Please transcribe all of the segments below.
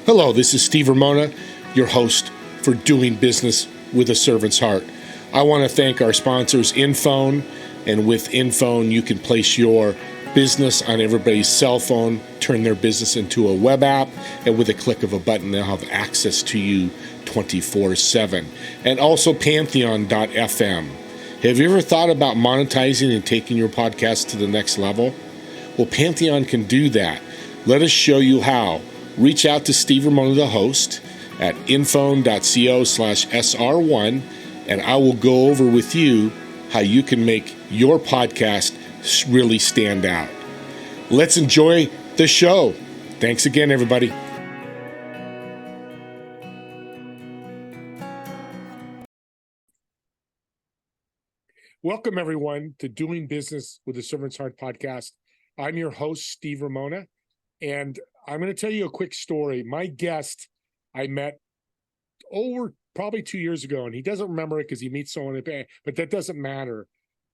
Hello, this is Steve Ramona, your host for Doing Business with a Servant's Heart. I want to thank our sponsors, Infone, and with Infone, you can place your business on everybody's cell phone, turn their business into a web app, and with a click of a button, they'll have access to you 24/7. And also Pantheon.fm. Have you ever thought about monetizing and taking your podcast to the next level? Well, Pantheon can do that. Let us show you how. Reach out to Steve Ramona, the host, at infone.co/SR1, and I will go over with you how you can make your podcast really stand out. Let's enjoy the show. Thanks again, everybody. Welcome, everyone, to Doing Business with a Servant's Heart podcast. I'm your host, Steve Ramona, and I'm going to tell you a quick story. My guest I met over probably 2 years ago, and he doesn't remember it because he meets someone, but that doesn't matter.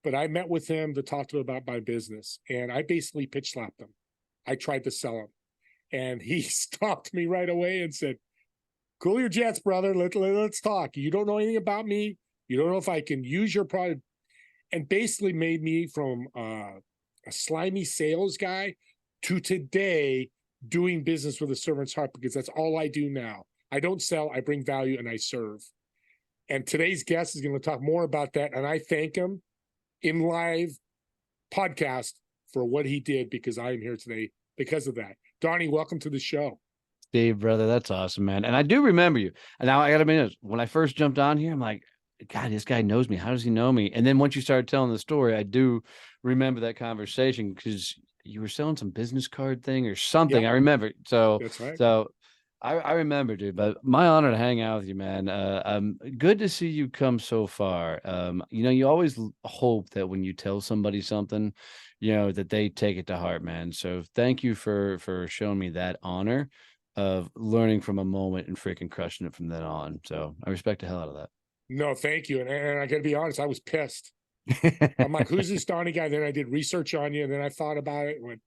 But I met with him to talk to him about my business, and I basically pitch slapped him. I tried to sell him, and he stopped me right away and said, "Cool your jets, brother. Let's talk. You don't know anything about me. You don't know if I can use your product," and basically made me from a slimy sales guy to today doing business with a servant's heart, because that's all I do now. I don't sell, I bring value, and I serve. And today's guest is going to talk more about that, and I thank him in live podcast for what he did, because I am here today because of that. Donnie, welcome to the show. Steve, brother, that's awesome, man. And I do remember you. And now I got to be honest, when I first jumped on here, I'm like, God, this guy knows me. How does he know me? And then once you started telling the story, I do remember that conversation, because you were selling some business card thing or something. Yep. I remember. So That's right. So I remember, dude. But my honor to hang out with you, man. Good to see you come so far. You always hope that when you tell somebody something, that they take it to heart, man. So thank you for showing me that honor of learning from a moment and freaking crushing it from then on. So I respect the hell out of that. No, thank you. And I got to be honest, I was pissed. I'm like, who's this Donnie guy? Then I did research on you, and then I thought about it and went,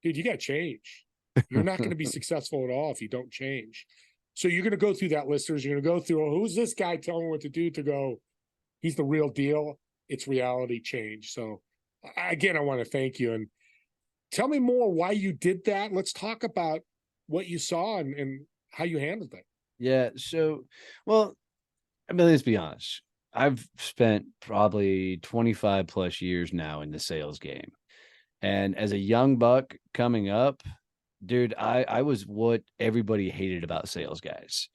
dude, you got to change. You're not going to be successful at all if you don't change. So you're going to go through that, listeners. You're going to go through, who's this guy telling me what to do, to go, he's the real deal. It's reality change. So again, I want to thank you. And tell me more why you did that. Let's talk about what you saw and how you handled it. Yeah. So, well, I mean, let's be honest. I've spent probably 25 plus years now in the sales game. And as a young buck coming up, dude, I was what everybody hated about sales guys.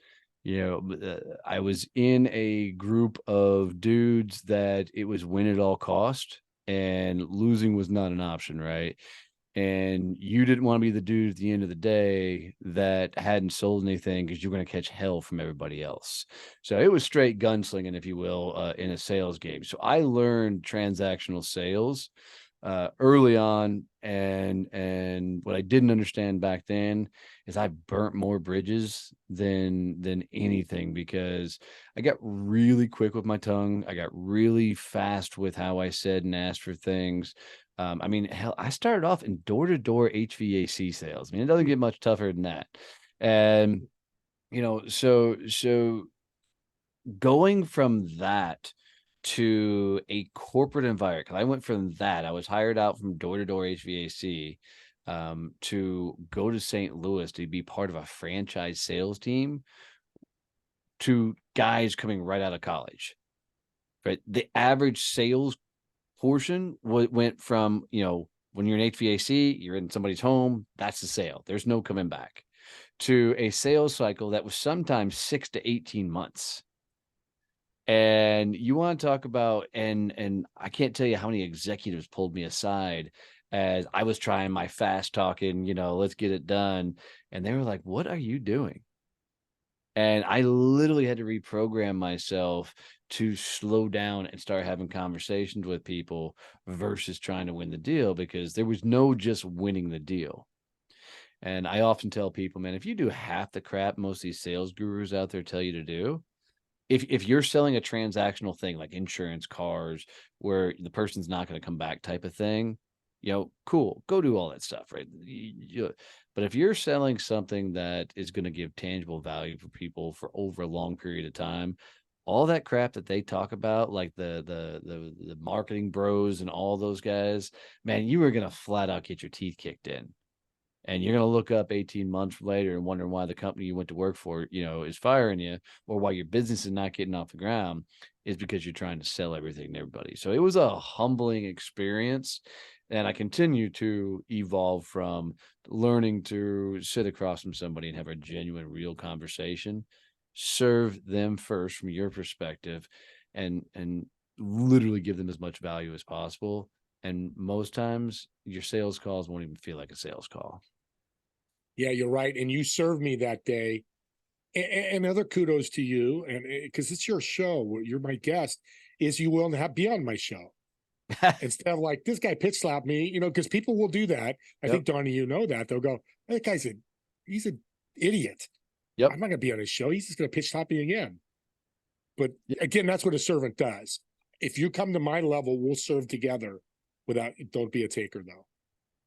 I was in a group of dudes that it was win at all cost, and losing was not an option, right? And you didn't want to be the dude at the end of the day that hadn't sold anything, because you're going to catch hell from everybody else. So it was straight gunslinging, if you will, in a sales game. So I learned transactional sales early on, and what I didn't understand back then is I burnt more bridges than anything, because I got really quick with my tongue. I got really fast with how I said and asked for things. I mean, hell, I started off in door-to-door HVAC sales. I mean, it doesn't get much tougher than that. And so going from that to a corporate environment, because I went from that, I was hired out from door-to-door HVAC to go to St. Louis to be part of a franchise sales team, to guys coming right out of college. Right, the average sales portion went from, when you're in HVAC, you're in somebody's home, that's the sale. There's no coming back, to a sales cycle that was sometimes 6 to 18 months. And you want to talk about, and I can't tell you how many executives pulled me aside as I was trying my fast talking, let's get it done. And they were like, "What are you doing?" And I literally had to reprogram myself to slow down and start having conversations with people versus trying to win the deal, because there was no just winning the deal. And I often tell people, man, if you do half the crap most of these sales gurus out there tell you to do, if you're selling a transactional thing like insurance, cars, where the person's not going to come back type of thing, cool, go do all that stuff, right? But if you're selling something that is going to give tangible value for people for over a long period of time, all that crap that they talk about, like the marketing bros and all those guys, man, you are going to flat out get your teeth kicked in. And you're going to look up 18 months later and wondering why the company you went to work for, is firing you, or why your business is not getting off the ground, is because you're trying to sell everything to everybody. So it was a humbling experience. And I continue to evolve from learning to sit across from somebody and have a genuine, real conversation, serve them first from your perspective, and literally give them as much value as possible. And most times your sales calls won't even feel like a sales call. Yeah, you're right. And you served me that day. And other kudos to you. And because it's your show, you're my guest, is you willing to be on my show instead of like this guy pitch slapped me, because people will do that. I Yep. think, Donnie, that they'll go, that he's an idiot. Yep. I'm not going to be on his show. He's just going to pitch slap me again. But Yep. again, that's what a servant does. If you come to my level, we'll serve together don't be a taker though.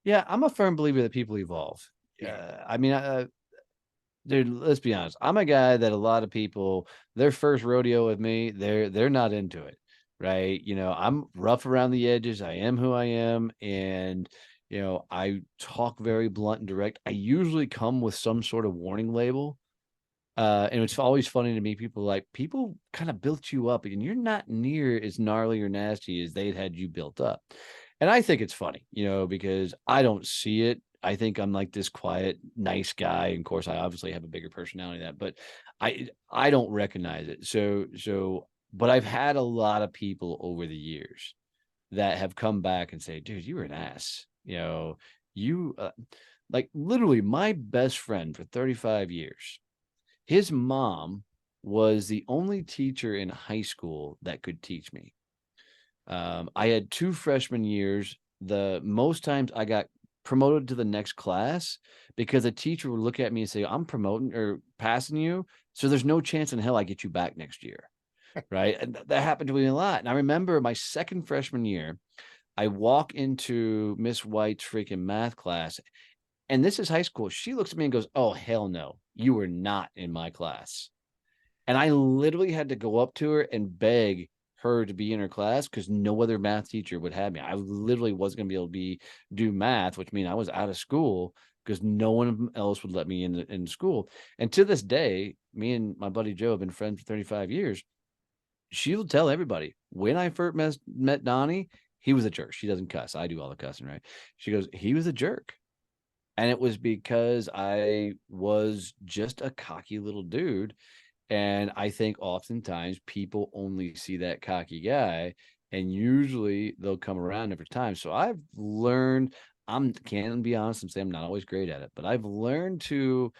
Yeah, I'm a firm believer that people evolve. Yeah. I mean, dude, let's be honest. I'm a guy that a lot of people, their first rodeo with me, they're not into it, right? I'm rough around the edges. I am who I am, and I talk very blunt and direct. I usually come with some sort of warning label. And it's always funny to me. People kind of built you up, and you're not near as gnarly or nasty as they'd had you built up. And I think it's funny, because I don't see it. I think I'm like this quiet, nice guy. And of course, I obviously have a bigger personality than that, but I don't recognize it. But I've had a lot of people over the years that have come back and say, dude, you were an ass. You like literally my best friend for 35 years. His mom was the only teacher in high school that could teach me. I had 2 freshman years. The most times I got promoted to the next class because a teacher would look at me and say, I'm promoting or passing you. So there's no chance in hell I get you back next year. Right. And that happened to me a lot. And I remember my second freshman year, I walk into Miss White's freaking math class. And this is high school. She looks at me and goes, oh, hell no, you were not in my class. And I literally had to go up to her and beg her to be in her class because no other math teacher would have me. I literally wasn't going to be able to do math, which means I was out of school because no one else would let me in school. And to this day, me and my buddy Joe have been friends for 35 years. She'll tell everybody when I first met Donnie, he was a jerk. She doesn't cuss. I do all the cussing, right? She goes, he was a jerk. And it was because I was just a cocky little dude. And I think oftentimes people only see that cocky guy, and usually they'll come around every time. So I've learned, can be honest and say I'm not always great at it, but I've learned to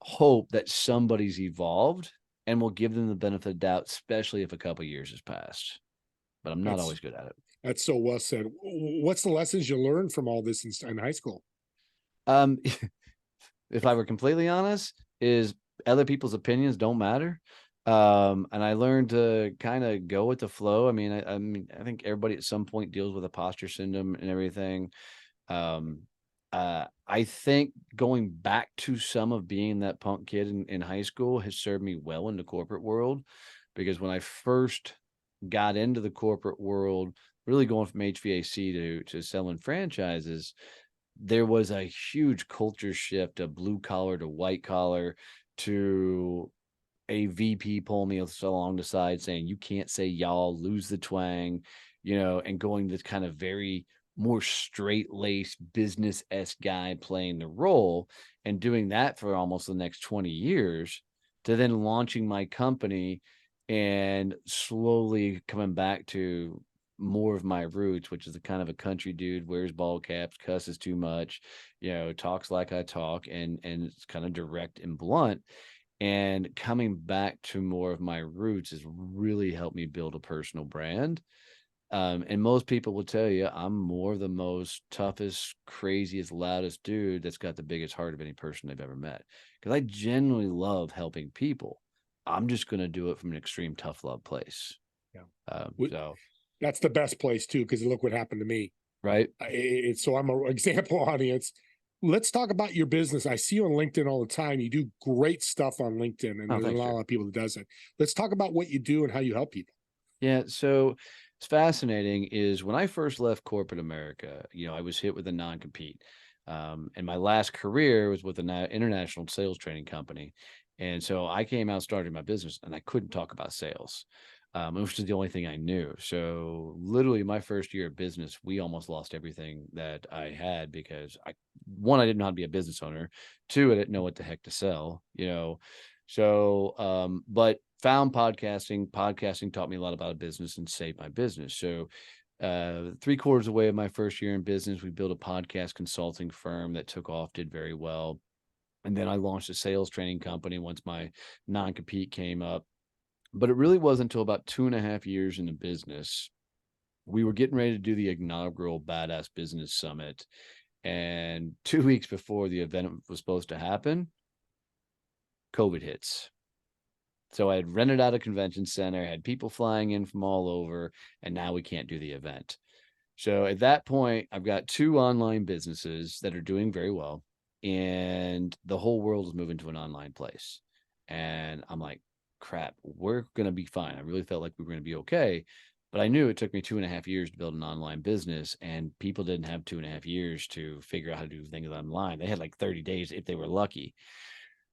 hope that somebody's evolved and will give them the benefit of the doubt, especially if a couple years has passed. But I'm not That's always good at it. that's so well said. What's the lessons you learned from all this in high school? Um, if I were completely honest, is other people's opinions don't matter. And I learned to kind of go with the flow. I think everybody at some point deals with imposter syndrome and everything. Um, I think going back to some of being that punk kid in high school has served me well in the corporate world, because when I first got into the corporate world, really going from HVAC to selling franchises, there was a huge culture shift of blue collar to white collar, to a VP pulling me along the side saying, you can't say y'all, lose the twang, and going this kind of very more straight laced business esque guy playing the role, and doing that for almost the next 20 years, to then launching my company and slowly coming back to more of my roots, which is the kind of a country dude, wears ball caps, cusses too much, talks like I talk, and it's kind of direct and blunt. And coming back to more of my roots has really helped me build a personal brand. And most people will tell you I'm more the most toughest, craziest, loudest dude that's got the biggest heart of any person they've ever met. Because I genuinely love helping people. I'm just going to do it from an extreme tough love place. Yeah. So That's the best place too, because look what happened to me. right. So I'm an example audience. let's talk about your business. I see you on LinkedIn all the time. You do great stuff on LinkedIn, and Oh, there's thanks, not a sir. lot of people that does it. Let's talk about what you do and how you help people. Yeah, so it's fascinating is when I first left corporate America, I was hit with a non-compete. And my last career was with an international sales training company. And so I came out starting my business and I couldn't talk about sales, which is the only thing I knew. So literally my first year of business, we almost lost everything that I had because one, I didn't know how to be a business owner. Two, I didn't know what the heck to sell. So, but found podcasting taught me a lot about a business and saved my business. So, 3/4 away of my first year in business, we built a podcast consulting firm that took off, did very well. And then I launched a sales training company once my non-compete came up. But it really wasn't until about 2.5 years in the business. We were getting ready to do the inaugural Badass Business Summit. And 2 weeks before the event was supposed to happen, COVID hits. So I had rented out a convention center, had people flying in from all over, and now we can't do the event. So at that point, I've got 2 online businesses that are doing very well, and the whole world is moving to an online place. And I'm like, crap, we're going to be fine. I really felt like we were going to be okay. But I knew it took me 2.5 years to build an online business, and people didn't have 2.5 years to figure out how to do things online. They had like 30 days if they were lucky.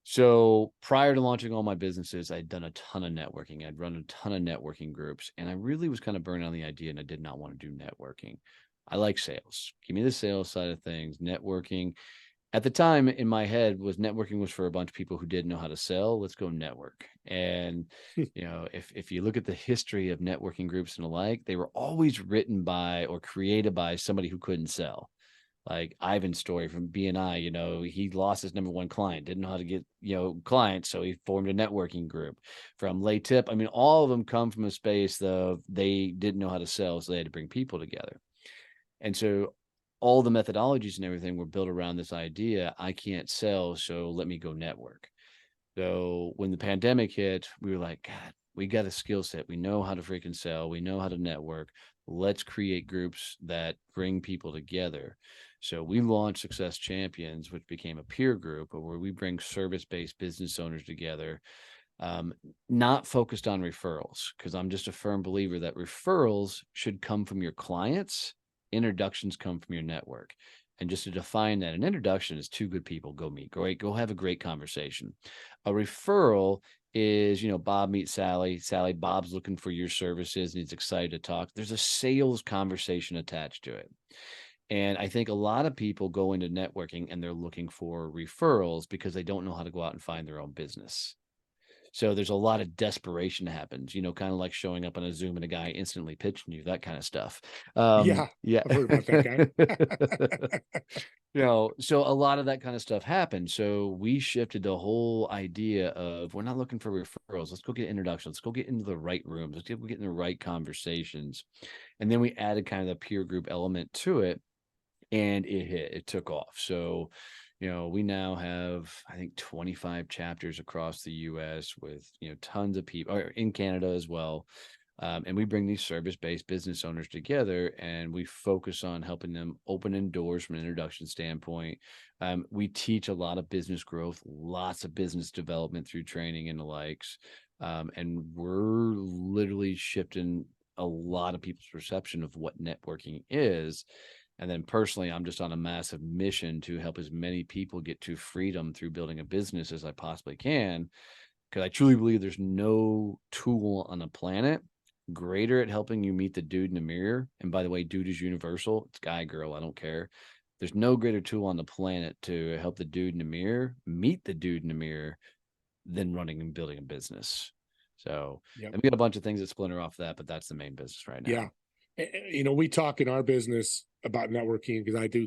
So prior to launching all my businesses, I'd done a ton of networking. I'd run a ton of networking groups, and I really was kind of burned on the idea, and I did not want to do networking. I like sales. Give me the sales side of things. Networking at the time in my head was networking was for a bunch of people who didn't know how to sell. Let's go network. And if you look at the history of networking groups and the like, they were always written by or created by somebody who couldn't sell. Like Ivan's story from BNI, he lost his number one client, didn't know how to get, clients. So he formed a networking group. From Lay Tip, I mean, all of them come from a space of they didn't know how to sell. So they had to bring people together. And so all the methodologies and everything were built around this idea. I can't sell, so let me go network. So when the pandemic hit, we were like, God, we got a skill set. We know how to freaking sell. We know how to network. Let's create groups that bring people together. So we launched Success Champions, which became a peer group where we bring service-based business owners together, not focused on referrals, because I'm just a firm believer that referrals should come from your clients. Introductions come from your network. And just to define that, an introduction is 2 good people go meet, go have a great conversation. A referral is, Bob meets Sally. Bob's looking for your services and he's excited to talk. There's a sales conversation attached to it. And I think a lot of people go into networking and they're looking for referrals because they don't know how to go out and find their own business. So there's a lot of desperation that happens, kind of like showing up on a Zoom and a guy instantly pitching you, that kind of stuff. Yeah, Yeah. I've heard about that guy. So a lot of that kind of stuff happened. So we shifted the whole idea of we're not looking for referrals. Let's go get introductions. Let's go get into the right rooms. Let's get in the right conversations. And then we added kind of the peer group element to it, and it took off. So we now have, I think, 25 chapters across the US with, tons of people, or in Canada as well. And we bring these service-based business owners together and we focus on helping them open doors from an introduction standpoint. We teach a lot of business growth, lots of business development through training and the likes. And we're literally shifting a lot of people's perception of what networking is. And then personally, I'm just on a massive mission to help as many people get to freedom through building a business as I possibly can. Because I truly believe there's no tool on the planet greater at helping you meet the dude in the mirror. And by the way, dude is universal. It's guy, girl, I don't care. There's no greater tool on the planet to help the dude in the mirror meet the dude in the mirror than running and building a business. So Yep. and we got a bunch of things that splinter off that, but that's the main business right now. Yeah. We talk in our business about networking because I do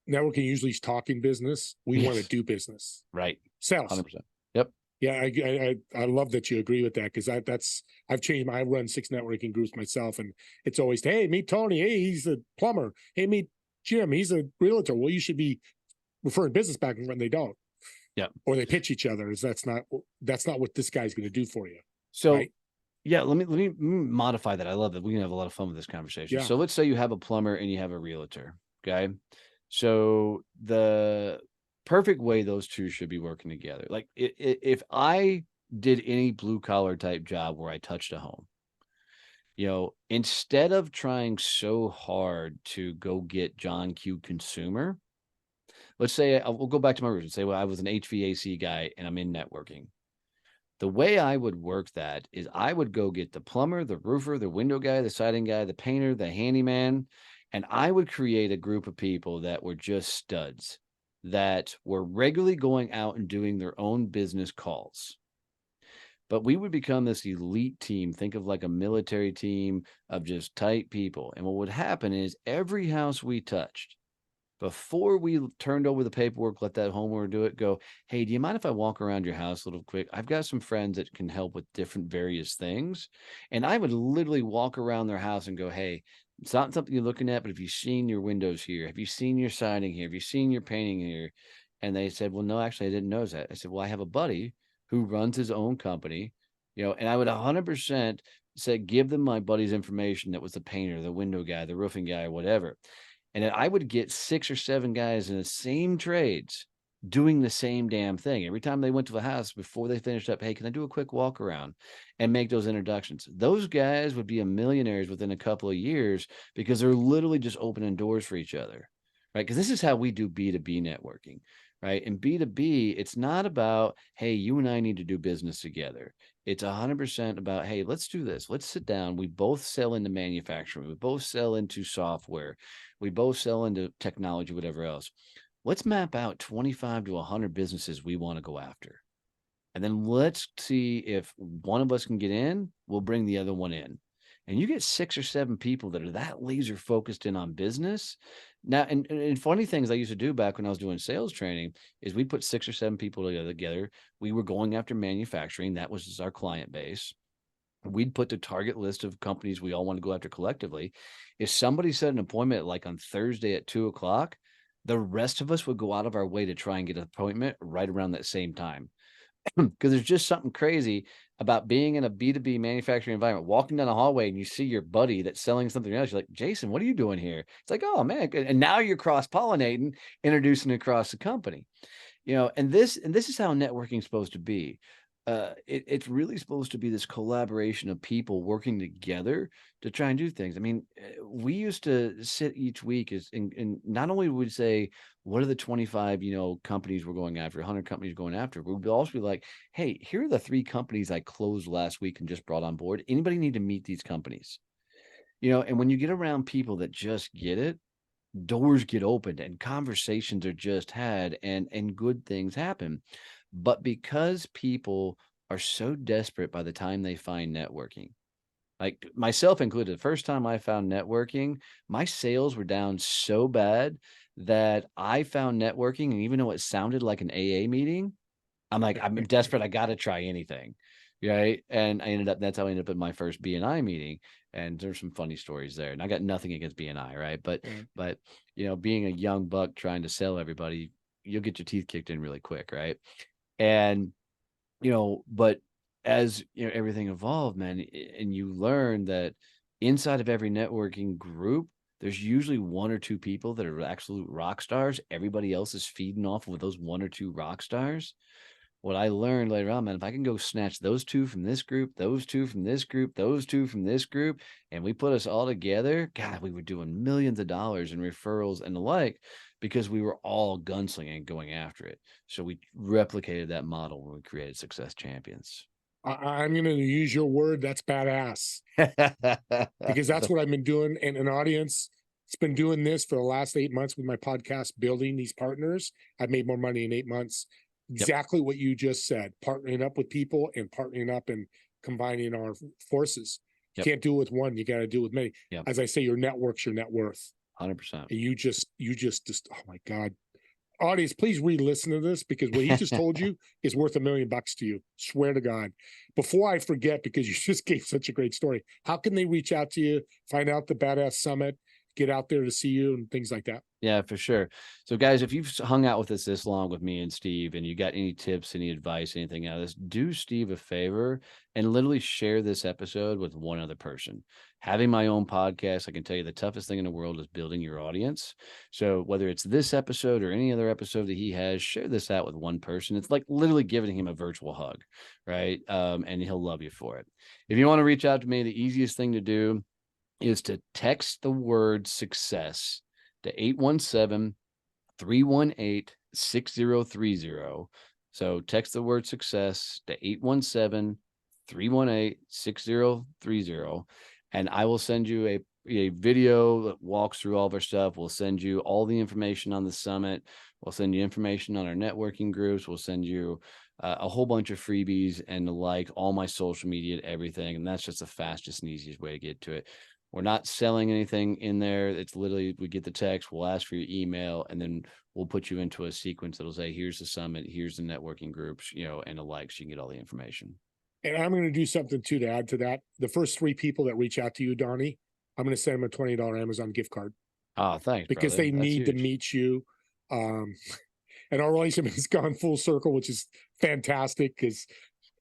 networking usually is talking business. We want to do business. Right. Sales. 100%. Yep. Yeah, I love that you agree with that because I've changed. I run 6 networking groups myself, and it's always, hey, meet Tony. Hey, he's a plumber. Hey, meet Jim. He's a realtor. Well, you should be referring business back when they don't. Yeah, or they pitch each other. That's not what this guy's going to do for you. So, right? Yeah, let me modify that. I love that. We can have a lot of fun with this conversation. Yeah. So let's say you have a plumber and you have a realtor. Okay. So the perfect way those two should be working together. Like if I did any blue collar type job where I touched a home, instead of trying so hard to go get John Q consumer, let's say we'll go back to my roots and say, well, I was an HVAC guy and I'm in networking. The way I would work that is I would go get the plumber, the roofer, the window guy, the siding guy, the painter, the handyman, and I would create a group of people that were just studs that were regularly going out and doing their own business calls. But we would become this elite team. Think of like a military team of just tight people. And what would happen is every house we touched, before we turned over the paperwork, let that homeowner do it, go, hey, do you mind if I walk around your house a little quick? I've got some friends that can help with different various things. And I would literally walk around their house and go, hey, it's not something you're looking at, but have you seen your windows here? Have you seen your siding here? Have you seen your painting here? And they said, well, no, actually, I didn't notice that. I said, well, I have a buddy who runs his own company, and I would 100% say, give them my buddy's information that was the painter, the window guy, the roofing guy, whatever. And then I would get 6 or 7 guys in the same trades doing the same damn thing. Every time they went to the house before they finished up, hey, can I do a quick walk around and make those introductions? Those guys would be millionaires within a couple of years because they're literally just opening doors for each other, right? Because this is how we do B2B networking, right? And B2B, it's not about, hey, you and I need to do business together. It's 100% about, hey, let's do this. Let's sit down. We both sell into manufacturing. We both sell into software. We both sell into technology, whatever else. Let's map out 25 to 100 businesses we want to go after. And then let's see if one of us can get in, we'll bring the other one in. And you get 6 or 7 people that are that laser focused in on business. Now, and funny things I used to do back when I was doing sales training is we put 6 or 7 people together. We were going after manufacturing. That was our client base. We'd put the target list of companies we all want to go after collectively. If somebody set an appointment like on Thursday at 2:00, the rest of us would go out of our way to try and get an appointment right around that same time. Because there's just something crazy about being in a B2B manufacturing environment, walking down the hallway and you see your buddy that's selling something else. You're like, Jason, what are you doing here? It's like, oh man. And now you're cross-pollinating, introducing across the company. And this is how networking is supposed to be. It's really supposed to be this collaboration of people working together to try and do things. I mean, we used to sit each week and not only would we say, what are the 25, companies we're going after, 100 companies going after, we'd also be like, hey, here are the 3 companies I closed last week and just brought on board. Anybody need to meet these companies? And when you get around people that just get it, doors get opened and conversations are just had and good things happen. But because people are so desperate by the time they find networking, like myself included, the first time I found networking, my sales were down so bad that I found networking. And even though it sounded like an AA meeting, I'm like, I'm desperate. I got to try anything. Right. And that's how I ended up at my first BNI meeting. And there's some funny stories there. And I got nothing against BNI. Right. But, being a young buck trying to sell everybody, you'll get your teeth kicked in really quick. Right. And, but as everything evolved, man, and you learn that inside of every networking group, there's usually 1 or 2 people that are absolute rock stars. Everybody else is feeding off of those 1 or 2 rock stars. What I learned later on, man, if I can go snatch those 2 from this group, those 2 from this group, those 2 from this group, and we put us all together, God, we were doing millions of dollars in referrals and the like because we were all gunslinging going after it. So we replicated that model when we created Success Champions. I'm going to use your word. That's badass, because that's what I've been doing. And an audience, it's been doing this for the last 8 months with my podcast, building these partners. I've made more money in 8 months. Exactly what you just said, partnering up with people and partnering up and combining our forces. You can't do it with one. You got to do it with many. As I say, your network's your net worth. 100%. And you just, oh my God. Audience, please re-listen to this, because what he just told you is worth $1 million to you. Swear to God. Before I forget, because you just gave such a great story, how can they reach out to you, find out the Badass Summit, get out there to see you and things like that. Yeah, for sure. So, guys, if you've hung out with us this long with me and Steve, and you got any tips, any advice, anything out of this, do Steve a favor and literally share this episode with one other person. Having my own podcast, I can tell you the toughest thing in the world is building your audience. So, whether it's this episode or any other episode that he has, share this out with one person. It's like literally giving him a virtual hug, right? And he'll love you for it. If you want to reach out to me, the easiest thing to do is to text the word success to 817-318-6030. So text the word success to 817-318-6030. And I will send you a video that walks through all of our stuff. We'll send you all the information on the summit. We'll send you information on our networking groups. We'll send you a whole bunch of freebies and all my social media, everything. And that's just the fastest and easiest way to get to it. We're not selling anything in there. It's literally, we get the text, we'll ask for your email, and then we'll put you into a sequence that'll say, here's the summit, here's the networking groups, and the like, so you can get all the information. And I'm going to do something too to add to that. The first 3 people that reach out to you, Donnie, I'm going to send them a $20 Amazon gift card. Oh, thanks, because brother. they That's need to huge. meet you. And our relationship has gone full circle, which is fantastic because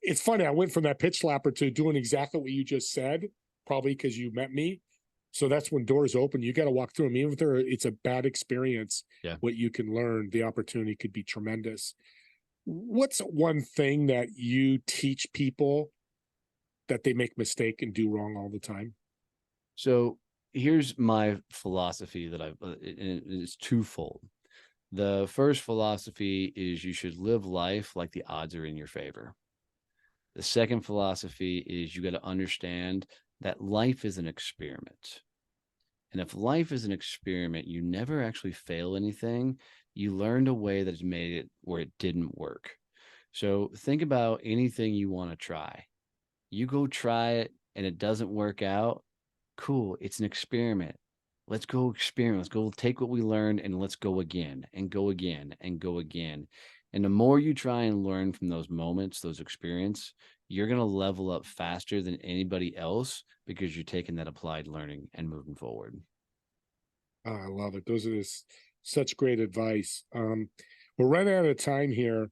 it's funny. I went from that pitch slapper to doing exactly what you just said, probably because you met me. So that's when doors open. You got to walk through them. Even if it's a bad experience, Yeah. what you can learn, the opportunity could be tremendous. What's one thing that you teach people that they make mistake and do wrong all the time? So here's my philosophy that it's twofold. The first philosophy is you should live life like the odds are in your favor. The second philosophy is you got to understand that life is an experiment. And if life is an experiment, you never actually fail anything. You learned a way that has made it where it didn't work. So think about anything you want to try. You go try it and it doesn't work out. Cool. It's an experiment. Let's go experiment. Let's go take what we learned and let's go again and go again and go again. And the more you try and learn from those moments, those experiences, you're going to level up faster than anybody else because you're taking that applied learning and moving forward. Oh, I love it. Those are such great advice. We're running out of time here.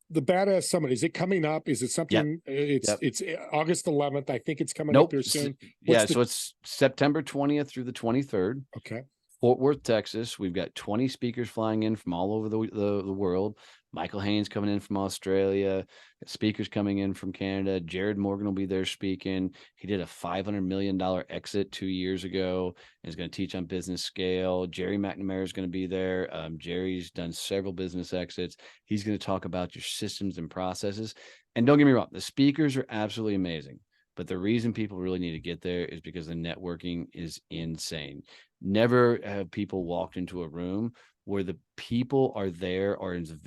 The Badass Summit, is it coming up? Is it something? Yep. It's August 11th. I think it's coming up here soon. So it's September 20th through the 23rd. Okay. Fort Worth, Texas. We've got 20 speakers flying in from all over the world. Michael Haynes coming in from Australia, speakers coming in from Canada. Jared Morgan will be there speaking. He did a $500 million exit 2 years ago and is going to teach on business scale. Jerry McNamara is going to be there. Jerry's done several business exits. He's going to talk about your systems and processes. And don't get me wrong, the speakers are absolutely amazing. But the reason people really need to get there is because the networking is insane. Never have people walked into a room where the people are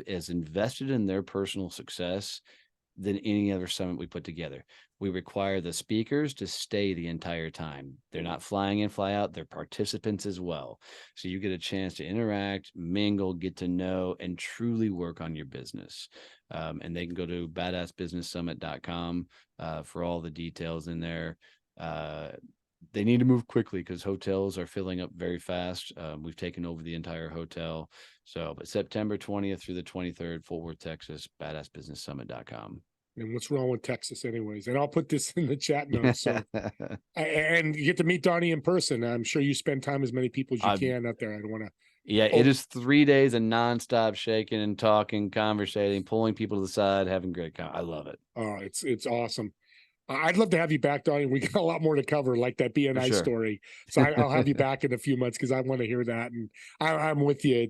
as invested in their personal success than any other summit we put together. We require the speakers to stay the entire time. They're not flying in, fly out. They're participants as well. So you get a chance to interact, mingle, get to know, and truly work on your business. And they can go to badassbusinesssummit.com for all the details in there. They need to move quickly because hotels are filling up very fast. We've taken over the entire hotel. But September 20th through the 23rd, Fort Worth, Texas, badassbusinesssummit.com. And what's wrong with Texas anyways? And I'll put this in the chat notes. So, and you get to meet Donnie in person. I'm sure you spend time as many people as you can out there. I don't want to. Yeah, it is 3 days of nonstop shaking and talking, conversating, pulling people to the side, having great I love it. Oh, it's awesome. I'd love to have you back, Donnie. We got a lot more to cover, like that BNI story. So I'll have you back in a few months because I want to hear that. And I'm with you.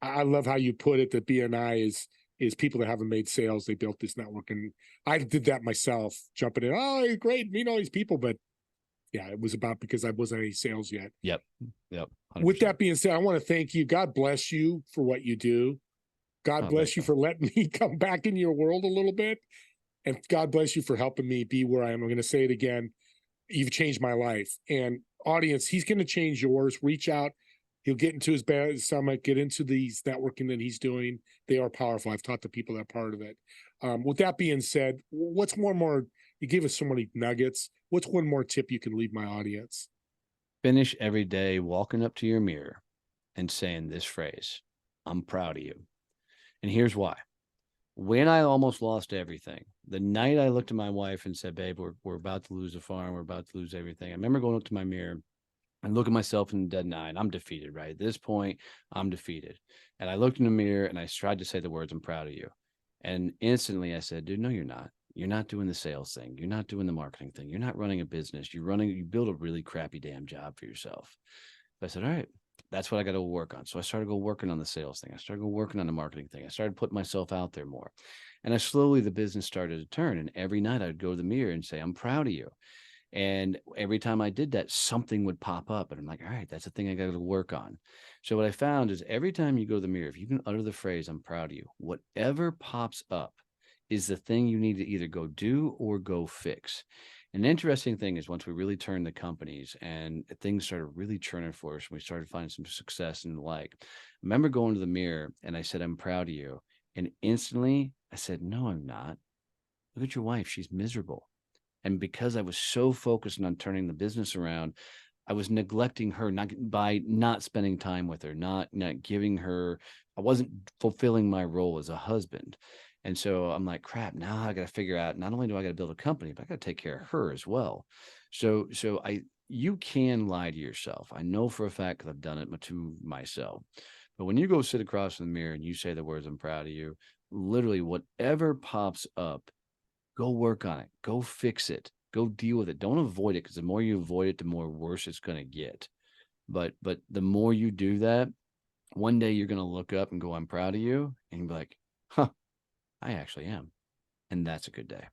I love how you put it that BNI is people that haven't made sales. They built this network. And I did that myself, jumping in. Oh, great, meet all these people. But yeah, it was about because I wasn't any sales yet. Yep. 100%. With that being said, I want to thank you. God bless you for what you do. God bless you for letting me come back into your world a little bit. And God bless you for helping me be where I am. I'm going to say it again. You've changed my life. And audience, he's going to change yours. Reach out. He'll get into his summit, get into these networking that he's doing. They are powerful. I've taught the people that part of it. With that being said, what's one more? You gave us so many nuggets. What's one more tip you can leave my audience? Finish every day walking up to your mirror and saying this phrase, I'm proud of you. And here's why. When I almost lost everything, the night I looked at my wife and said, babe, we're about to lose the farm. We're about to lose everything. I remember going up to my mirror and looking myself in the dead eye, and I'm defeated, right? At this point, I'm defeated. And I looked in the mirror and I tried to say the words, I'm proud of you. And instantly I said, dude, no, you're not. You're not doing the sales thing. You're not doing the marketing thing. You're not running a business. You build a really crappy damn job for yourself. So I said, all right, that's what I got to work on. So I started working on the sales thing. I started working on the marketing thing. I started putting myself out there more. And the business started to turn. And every night I'd go to the mirror and say, I'm proud of you. And every time I did that, something would pop up. And I'm like, all right, that's the thing I got to work on. So what I found is every time you go to the mirror, if you can utter the phrase, I'm proud of you, whatever pops up is the thing you need to either go do or go fix. An interesting thing is once we really turned the companies and things started really churning for us, and we started finding some success and the like. I remember going to the mirror and I said, I'm proud of you. And instantly I said, no, I'm not. Look at your wife. She's miserable. And because I was so focused on turning the business around, I was neglecting her by not spending time with her, not giving her. I wasn't fulfilling my role as a husband. And so I'm like, crap, now I got to figure out, not only do I got to build a company, but I got to take care of her as well. So you can lie to yourself. I know for a fact because I've done it to myself. But when you go sit across in the mirror and you say the words, I'm proud of you, literally whatever pops up, go work on it. Go fix it. Go deal with it. Don't avoid it, because the more you avoid it, the more worse it's going to get. But the more you do that, one day you're going to look up and go, I'm proud of you. And you'll be like, huh, I actually am. And that's a good day.